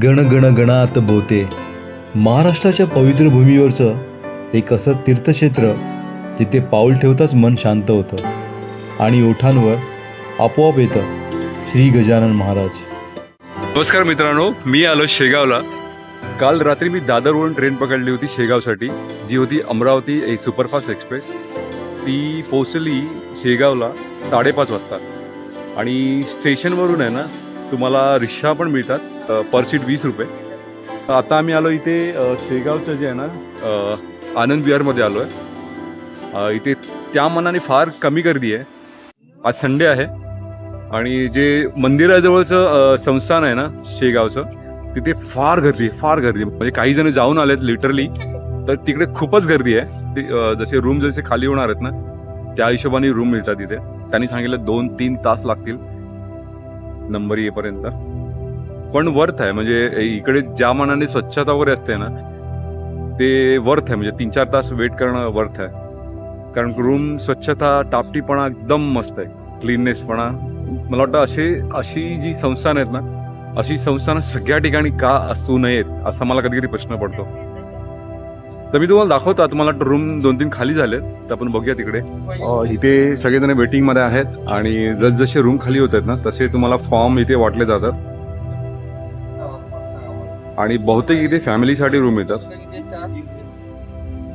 गण गण गणात बोते. महाराष्ट्राच्या पवित्र भूमीवरचं एक असं तीर्थक्षेत्र जिथे पाऊल ठेवताच मन शांत होतं आणि ओठांवर आपोआप येतं श्री गजानन महाराज. नमस्कार मित्रांनो, मी आलो शेगावला. काल रात्री मी दादरवरून ट्रेन पकडली होती शेगावसाठी, जी होती अमरावती एक सुपरफास्ट एक्सप्रेस. ती पोचली शेगावला 5:30 वाजता आणि स्टेशनवरून आहे ना तुम्हाला रिक्षा पण मिळतात, पर सीट 20 रुपये. आता आम्ही आलो इथे शेगावचं जे आहे ना आनंद विहारमध्ये आलो आहे. इथे त्या मनाने फार कमी गर्दी आहे. आज संडे आहे आणि जे मंदिराजवळचं संस्थान आहे ना शेगावचं, तिथे फार गर्दी म्हणजे काही जण जाऊन आलेत लिटरली, तर तिकडे खूपच गर्दी आहे. जसे रूम जसे खाली होणार आहेत ना त्या हिशोबाने रूम मिळतात तिथे. त्यांनी सांगितलं 2-3 तास लागतील नंबर येईपर्यंत, पण वर्थ आहे. म्हणजे इकडे ज्या मनाने स्वच्छता वगैरे असते ना ते वर्थ आहे. म्हणजे 3-4 तास वेट करणं वर्थ आहे, कारण रूम स्वच्छता टापटीपणा एकदम मस्त आहे, क्लीननेसपणा. मला वाटतं अशी जी संस्थान आहेत ना, अशी संस्थानं सगळ्या ठिकाणी का असू नयेत असा मला कधी कधी प्रश्न पडतो. तर मी तुम्हाला दाखवतो. तुम्हाला रूम 2-3 खाली झालेत, तर आपण बघूया तिकडे. इथे सगळेजण वेटिंगमध्ये आहेत आणि जसजसे रूम खाली होत आहेत ना तसे तुम्हाला फॉर्म इथे वाटले जातात आणि बहुतेक इथे फॅमिलीसाठी रूम येतात.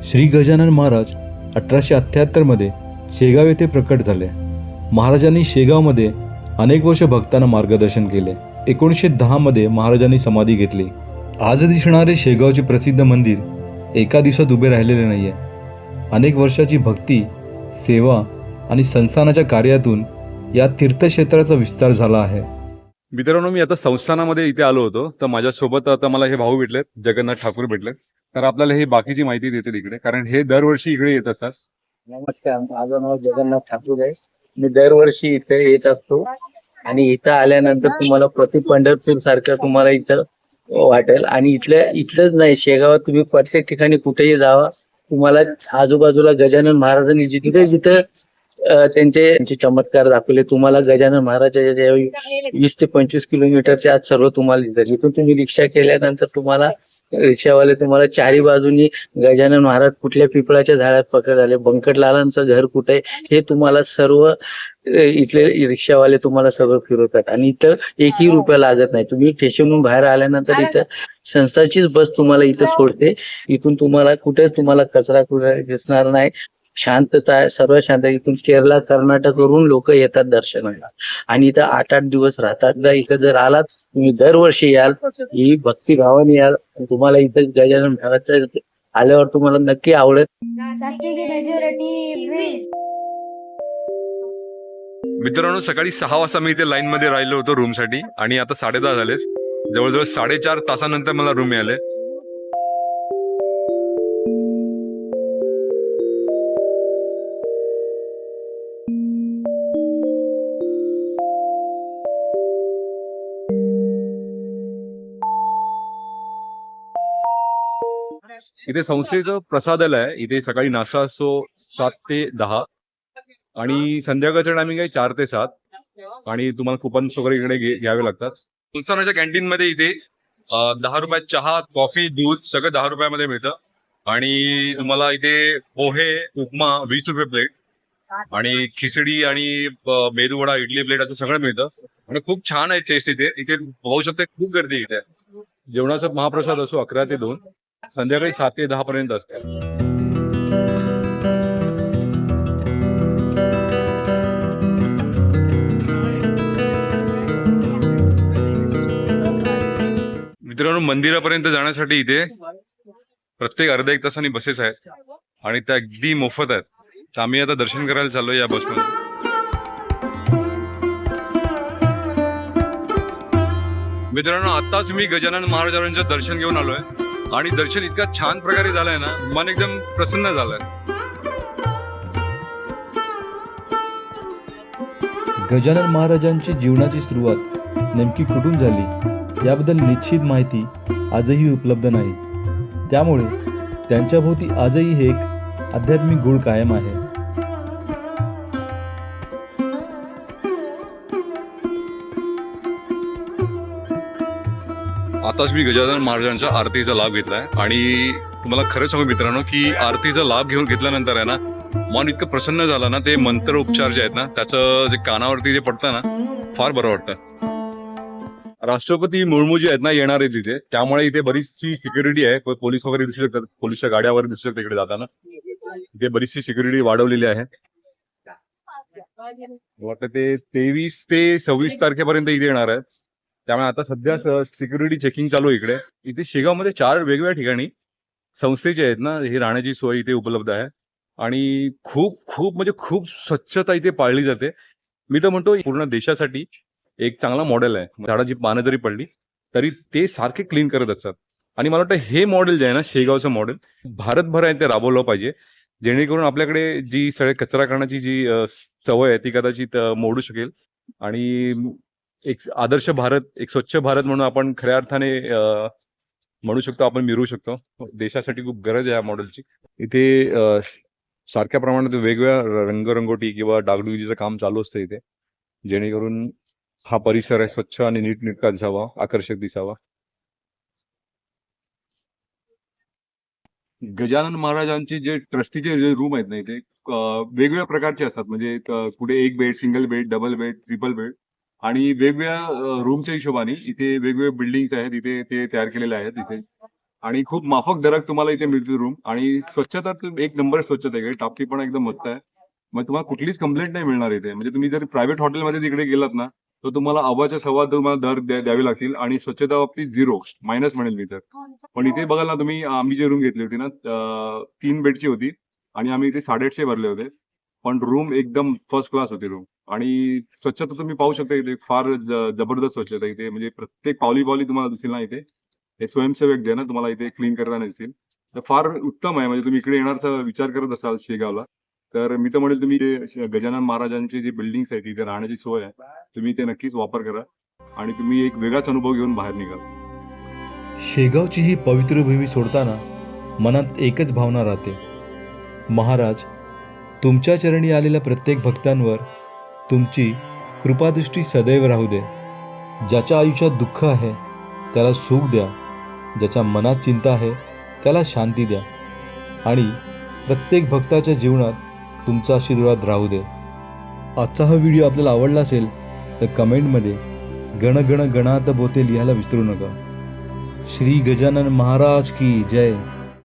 श्री गजानन महाराज 1878 मध्ये शेगाव येथे प्रकट झाले. महाराजांनी शेगावमध्ये अनेक वर्ष भक्तांना मार्गदर्शन केले. 1910 मध्ये महाराजांनी समाधी घेतली. आज दिसणारे शेगावचे प्रसिद्ध मंदिर एका दिवसात उभे राहिलेले नाहीये. अनेक वर्षाची भक्ती, सेवा आणि संस्थानाच्या कार्यातून या तीर्थक्षेत्राचा विस्तार झाला आहे. मित्रांनो, मी आता संस्थानामध्ये इथे आलो होतो, तर माझ्यासोबत आता मला हे भाऊ भेटलेत, जगन्नाथ ठाकूर भेटलेत. तर आपल्याला हे बाकीची माहिती देतील इकडे, कारण हे दरवर्षी इकडे येत असतात. नमस्कार, माझं नाव जगन्नाथ ठाकूर आहे. मी दरवर्षी इथे येत असतो आणि इथं आल्यानंतर तुम्हाला प्रति पंढरपूर सारखं तुम्हाला इथं वाटेल. आणि इथलंच नाही, शेगावात तुम्ही प्रत्येक ठिकाणी कुठेही जावा, तुम्हाला आजूबाजूला गजानन महाराजांनी जिथे जिथे त्यांचे चमत्कार दाखवले. तुम्हाला गजानन महाराजांच्या 20 ते 25 किलोमीटरच्या आत सर्व तुम्हाला दिसतात. इथून तुम्ही रिक्षा केल्यानंतर तुम्हाला रिक्षावाले तुम्हाला चारी बाजूनी गजानन महाराज कुठल्या पिपळाच्या झाडात पकड झाले, बंकटलालांचं घर कुठे, हे तुम्हाला सर्व इथले रिक्षावाले तुम्हाला सर्व फिरवतात. आणि इथं एकही रुपया लागत नाही. तुम्ही स्टेशनहून बाहेर आल्यानंतर इथं संस्थाचीच बस तुम्हाला इथं सोडते. इथून तुम्हाला कुठेच तुम्हाला कचरा कुठे दिसणार नाही. शांतता आहे, सर्व शांत. इथून केरला, कर्नाटक वरून लोक येतात दर्शनाला आणि इथं 8-8 दिवस राहतात. इथं जर आलात तुम्ही दरवर्षी याल, ही भक्तिभावाने याल, तुम्हाला इथं गजानन महाराजचं आल्यावर तुम्हाला नक्की आवडेल. मित्रांनो, सकाळी 6 वाजता मी इथे लाईन मध्ये राहिलो होतो रूमसाठी आणि आता 10:30 झाले. जवळजवळ 4.5 तासानंतर मला रूम मिळाले. इथे संस्थेचं प्रसादालय आहे. इथे सकाळी नाश्ता असतो 7 ते 10 आणि संध्याकाळचं टायमिंग आहे 4 ते 7. आणि तुम्हाला कुपन्स वगैरे इकडे घ्यावे लागतात. संस्थानाच्या कॅन्टीनमध्ये इथे 10 रुपयात चहा, कॉफी, दूध सगळं 10 रुपयामध्ये मिळतं. आणि तुम्हाला इथे पोहे, उपमा 20 रुपये प्लेट आणि खिचडी आणि मेदूवडा, इडली प्लेट असं सगळं मिळतं. आणि खूप छान आहे टेस्ट इथे. इथे पाहू शकते खूप गर्दी इथे. जेवणाचा महाप्रसाद असतो 11 ते 2, संध्याकाळी 7 ते 10 पर्यंत असते. मित्रांनो, मंदिरापर्यंत जाण्यासाठी इथे प्रत्येक अर्धा 1 तासांनी बसेस आहेत आणि त्या अगदी मोफत आहेत. तर आम्ही आता दर्शन करायला चाललोय या बसमध्ये. मित्रांनो, आताच मी गजानन महाराजांचं दर्शन घेऊन आलोय आणि दर्शन इतक्या छान प्रकारे झालंय ना, मन एकदम प्रसन्न झालंय. गजानन महाराजांची जीवनाची सुरुवात नेमकी कुठून झाली याबद्दल निश्चित माहिती आजही उपलब्ध नाही. त्यामुळे त्यांच्याभोवती आजही हे एक आध्यात्मिक गूढ कायम आहे. आताच मी गजानन महाराजांच्या आरतीचा लाभ घेतलाय आणि तुम्हाला खरं सांगू मित्रांनो की आरतीचा लाभ घेतल्यानंतर आहे ना मन इतकं प्रसन्न झालं ना, ते मंत्र उपचार जे आहेत ना त्याचं जे कानावरती जे पडतं ना फार बरं वाटतं. राष्ट्रपती मुर्मू जे आहेत ना येणार आहे तिथे, त्यामुळे इथे बरीचशी सिक्युरिटी आहे. पोलीस वगैरे दिसू शकतात, पोलीसच्या गाड्या वगैरे दिसू शकतात इकडे जाताना. इथे बरीचशी सिक्युरिटी वाढवलेली आहे. वाटतं ते 23 ते 26 तारखेपर्यंत इथे येणार आहेत. त्यामुळे आता सध्या सिक्युरिटी चेकिंग चालू आहे इकडे. इथे शेगावमध्ये 4 वेगवेगळ्या ठिकाणी संस्थेचे आहेत ना ही राहण्याची सोय इथे उपलब्ध आहे आणि खूप खूप म्हणजे खूप स्वच्छता इथे पाळली जाते. मी तर म्हणतो पूर्ण देशासाठी एक चांगला मॉडेल आहे. झाडाची पानं जरी पडली तरी ते सारखे क्लीन करत असतात आणि मला वाटतं हे मॉडेल जे आहे ना शेगावचं मॉडेल भारतभर आहे ते राबवलं पाहिजे, जेणेकरून आपल्याकडे जी सगळे कचरा करण्याची जी सवय आहे ती कदाचित मोडू शकेल आणि एक आदर्श भारत, एक स्वच्छ भारत म्हणून आपण खऱ्या अर्थाने म्हणू शकतो, आपण मिळवू शकतो. देशासाठी खूप गरज आहे या मॉडेलची. इथे सारख्या प्रमाणात वेगवेगळ्या रंगरंगोटी किंवा डागडुजीचं काम चालू असतं इथे, जेणेकरून हा परिसर आहे स्वच्छ आणि नीटनेटका दिसावा, आकर्षक दिसावा. गजानन महाराजांचे जे ट्रस्टीचे जे रूम आहेत ना इथे वेगवेगळ्या प्रकारचे असतात. म्हणजे कुठे एक bed, single bed, double bed, triple bed आणि वेगवेगळ्या रूमच्या हिशोबाने इथे वेगवेगळे बिल्डिंग्स आहेत इथे ते तयार केलेले आहेत इथे आणि खूप माफक दरात तुम्हाला इथे मिळतील रूम आणि स्वच्छता तर एक नंबर स्वच्छता आहे. टाकी पण एकदम मस्त आहे. मग तुम्हाला कुठलीच कंप्लेंट नाही मिळणार इथे. म्हणजे तुम्ही जर प्रायव्हेट हॉटेलमध्ये तिकडे गेलात ना तर तुम्हाला अव्वाच्या सव्वा तुम्हाला दर द्यावे लागतील आणि स्वच्छता बाबतीत 0 मायनस म्हणेल मी तर. पण इथे बघाल ना तुम्ही, आम्ही जे रूम घेतली होती ना 3 बेडची होती आणि आम्ही इथे 850 भरले होते, पण रूम एकदम फर्स्ट क्लास होती रूम आणि स्वच्छता तुम्ही पाहू शकता इथे फार जबरदस्त स्वच्छता इथे. म्हणजे प्रत्येक पावली तुम्हाला दिसेल ना इथे. हे स्वयंसेवक जे ना तुम्हाला इथे क्लीन करताना दिसतील. तर फार उत्तम आहे. म्हणजे तुम्ही इकडे येण्याचा विचार करत असाल शेगावला तर मी तर म्हणेल तुम्ही ते गजानन महाराजांची जी बिल्डिंग्स आहेत तिथे राहण्याची सोय आहे, तुम्ही ते नक्कीच वापर करा आणि तुम्ही एक वेगळाच अनुभव घेऊन बाहेर निघाल. शेगावची ही पवित्र भूमी सोडताना मनात एकच भावना राहते, महाराज तुमच्या चरणी आलेल्या प्रत्येक भक्तांवर तुमची कृपादृष्टी सदैव राहू दे. ज्याच्या आयुष्यात दुःख आहे त्याला सुख द्या, ज्याच्या मनात चिंता आहे त्याला शांती द्या आणि प्रत्येक भक्ताच्या जीवनात तुमचा आशीर्वाद राहू दे. आजचा हा व्हिडिओ आपल्याला आवडला असेल तर कमेंटमध्ये गण गण गणात बोते लिहायला विसरू नका. श्री गजानन महाराज की जय.